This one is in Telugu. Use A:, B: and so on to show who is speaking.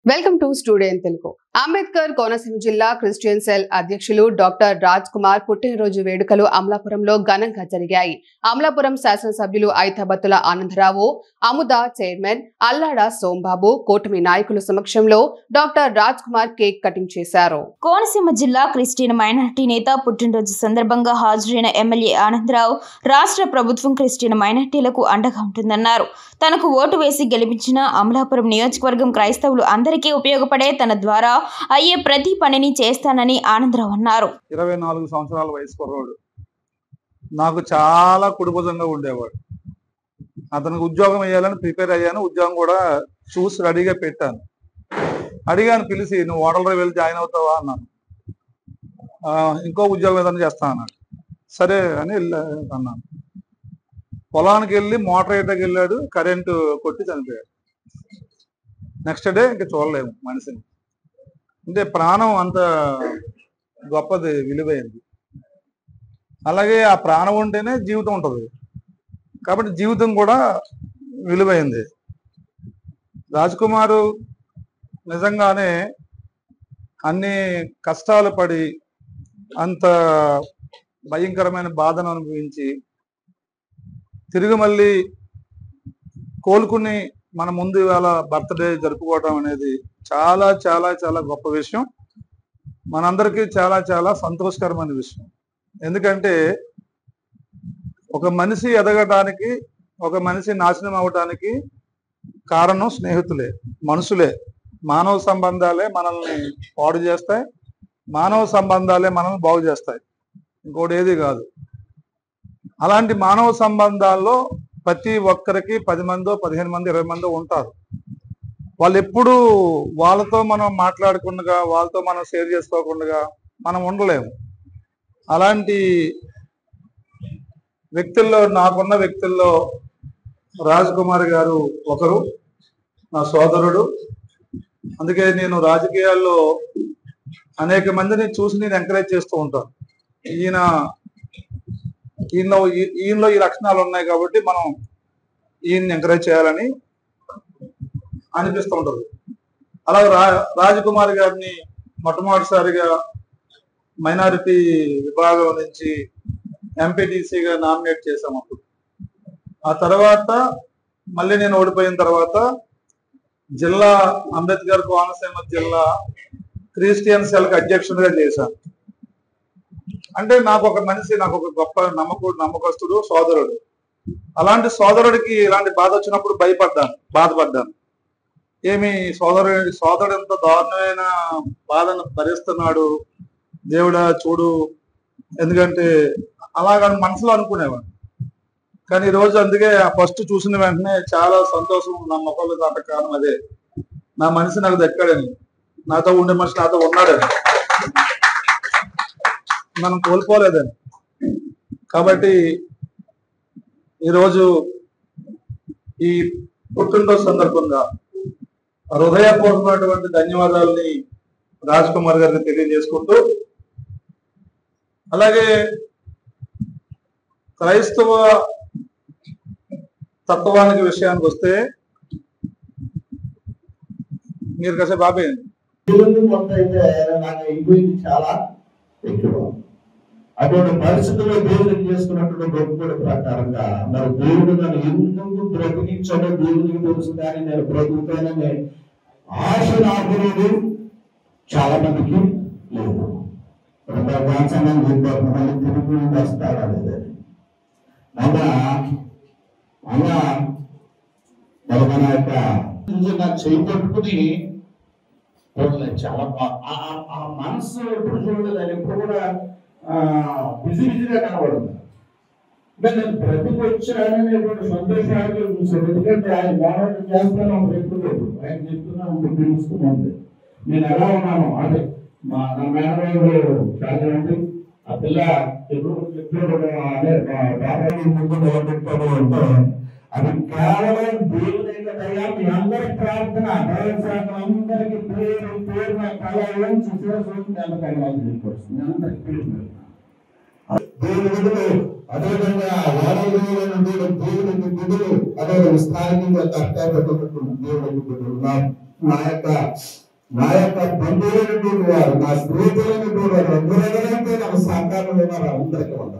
A: Welcome to studio in Telugu. Ambedkar Konaseema జిల్లా క్రిస్టియన్ సెల్ అధ్యక్షులు డాక్టర్ రాజ్ కుమార్ పుట్టినరోజు వేడుకలు అమలాపురంలో ఘనంగా జరిగాయి. అమలాపురం శాసనసభ్యులు ఐతాబత్తుల ఆనందరావు, అముద చైర్మన్ అల్లాడ సోంబాబు, కూటమి నాయకుల సమక్షంలో doctor Raj Kumar cake cutting చేశారు.
B: కోనసీమ జిల్లా క్రిస్టియన్ మైనారిటీ నేత పుట్టినరోజు సందర్భంగా హాజరైన ఎమ్మెల్యే ఆనందరావు రాష్ట్ర ప్రభుత్వం క్రిస్టియన్ మైనారిటీలకు అండగా ఉంటుందన్నారు. తనకు ఓటు వేసి గెలిపించిన అమలాపురం నియోజకవర్గం క్రైస్తవులు అందరికీ ఉపయోగపడే తన ద్వారా అయ్యే ప్రతి పనిని చేస్తానని ఆనందరావు అన్నారు.
C: 24 సంవత్సరాల వయసు కుర్రవాడు, నాకు చాలా కుడిభుజంగా ఉండేవాడు. అతనికి ఉద్యోగం వేయాలని ప్రిపేర్ అయ్యాను. ఉద్యోగం కూడా చూసి రెడీగా పెట్టాను. అడిగాను, పిలిచి నువ్వు ఓడలలో వెళ్ళి జాయిన్ అవుతావా అన్నాను. ఇంకో ఉద్యోగం ఏదైనా చేస్తా అన్నాడు. సరే అని అన్నాను. పొలానికి వెళ్ళి మోటార్ వేయడానికి వెళ్ళాడు, కరెంటు కొట్టి చనిపోయాడు. నెక్స్ట్ డే ఇంకా చూడలేము మనిషిని. అంటే ప్రాణం అంత గొప్పది, విలువైంది. అలాగే ఆ ప్రాణం ఉంటేనే జీవితం ఉంటుంది, కాబట్టి జీవితం కూడా విలువైంది. రాజ్ కుమారు నిజంగానే అన్ని కష్టాలు పడి అంత భయంకరమైన బాధను అనుభవించి తిరిగి మళ్ళీ కోలుకుని మన ముందు ఇవాళ బర్త్డే జరుపుకోవడం అనేది చాలా చాలా చాలా గొప్ప విషయం. మనందరికీ చాలా చాలా సంతోషకరమైన విషయం. ఎందుకంటే ఒక మనిషి ఎదగడానికి, ఒక మనిషి నాశనం అవ్వడానికి కారణం స్నేహితులే, మనుషులే. మానవ సంబంధాలే మనల్ని పాడు చేస్తాయి, మానవ సంబంధాలే మనల్ని బాగు చేస్తాయి, ఇంకోటి ఏది కాదు. అలాంటి మానవ సంబంధాల్లో ప్రతి ఒక్కరికి 10 మందో 15 మంది 20 మందో ఉంటారు. వాళ్ళు ఎప్పుడు వాళ్ళతో మనం మాట్లాడకుండా, వాళ్ళతో మనం షేర్ చేసుకోకుండా మనం ఉండలేము. అలాంటి వ్యక్తుల్లో, నాకున్న వ్యక్తుల్లో రాజ్ కుమార్ గారు ఒకరు, నా సోదరుడు. అందుకే నేను రాజకీయాల్లో అనేక మందిని చూసి నేను ఎంకరేజ్ చేస్తూ ఉంటాను. ఈయనలో ఈ లక్షణాలు ఉన్నాయి కాబట్టి మనం ఈయన్ని ఎంకరేజ్ చేయాలని అనిపిస్తూ ఉంటుంది. అలాగే రాజ్ కుమార్ గారిని మొట్టమొదటిసారిగా మైనారిటీ విభాగం నుంచి ఎంపీటీసీగా నామినేట్ చేశాము అప్పుడు. ఆ తర్వాత మళ్ళీ నేను ఓడిపోయిన తర్వాత జిల్లా అంబేద్కర్ కోనసీమ జిల్లా క్రిస్టియన్ సెల్కి అధ్యక్షుడిగా చేశాను. అంటే నాకు ఒక మనిషి, నాకు ఒక గొప్ప నమ్మకస్తుడు, సోదరుడు. అలాంటి సోదరుడికి ఇలాంటి బాధ వచ్చినప్పుడు బాధపడ్డాను. ఏమి సోదరుడు ఎంత దారుణమైన బాధను భరిస్తున్నాడు, దేవుడా చూడు. ఎందుకంటే అలాగని మనసులో అనుకునేవాడు. కానీ ఈరోజు అందుకే ఫస్ట్ చూసిన వెంటనే చాలా సంతోషం. నా మొక్కలు కాట కారణం అదే, నా మనిషి నాకు దక్కాడని, నాతో ఉండే మనిషి నాతో ఉన్నాడని, మనం కోల్పోలేదని. కాబట్టి ఈరోజు ఈ పుట్టినరోజు సందర్భంగా హృదయపూర్వకమైనటువంటి ధన్యవాదాలని రాజ్ కుమార్ గారికి తెలియజేసుకుంటూ, అలాగే క్రైస్తవ తత్వానికి విషయానికి వస్తే మీరు కాసేపు ఆపేయండి.
D: చాలా ఎక్కువ అటువంటి పరిస్థితుల్లో దేవుడు చేసుకున్నటువంటి గొప్ప ప్రకారంగా మరి దేవుడు నన్ను ఎందుకు బ్రతికించాడో దేవుడికి తెలుసు. కానీ నేను బ్రతుకుతాననే ఆశ నాకు లేదు, చాలా మందికి లేదు. తిరిగి వస్తాడా లేదని మన యొక్క చేయి పట్టుకుని చాలా ఆ మనసు ఎప్పుడు చూడలేదు. అది ఎప్పుడు కూడా బిజీగా కనబడుతుంది. నేను బ్రతికి వచ్చాననేటువంటి సంతోషాలు చూసాను. ఎందుకంటే ఆయన మోడల్ చేస్తాను ఎప్పుడు లేదు. ఆయన చెప్తున్నా తెలుస్తుంది. నేను ఎలా ఉన్నాను అదే నా మేనరాజు కాదండి. ఆ పిల్ల ఎప్పుడు చెప్పాడు అదే బాబాయ్ ముందు నిలబెట్టాడు అంటే అది కేవలం దేవుని దయ. మీ అందరి ప్రార్థన అందరికి పేరు పేరున కళలో చూసేస్తుంది. అందరికి దేవుని బిడ్డలు, అదేవిధంగా దేవునికి బిడ్డలు, అదే స్థానికంగా కష్టపడుతున్నటువంటి దేవునికి బిడ్డలు ఉన్నారు. నా యొక్క బంధువులైనటువంటి వారు, నా స్నేహితులైనటువంటి వారు, అందరూ నాకు సహకారంలో ఉన్నారు. అందరికీ వందనాలు.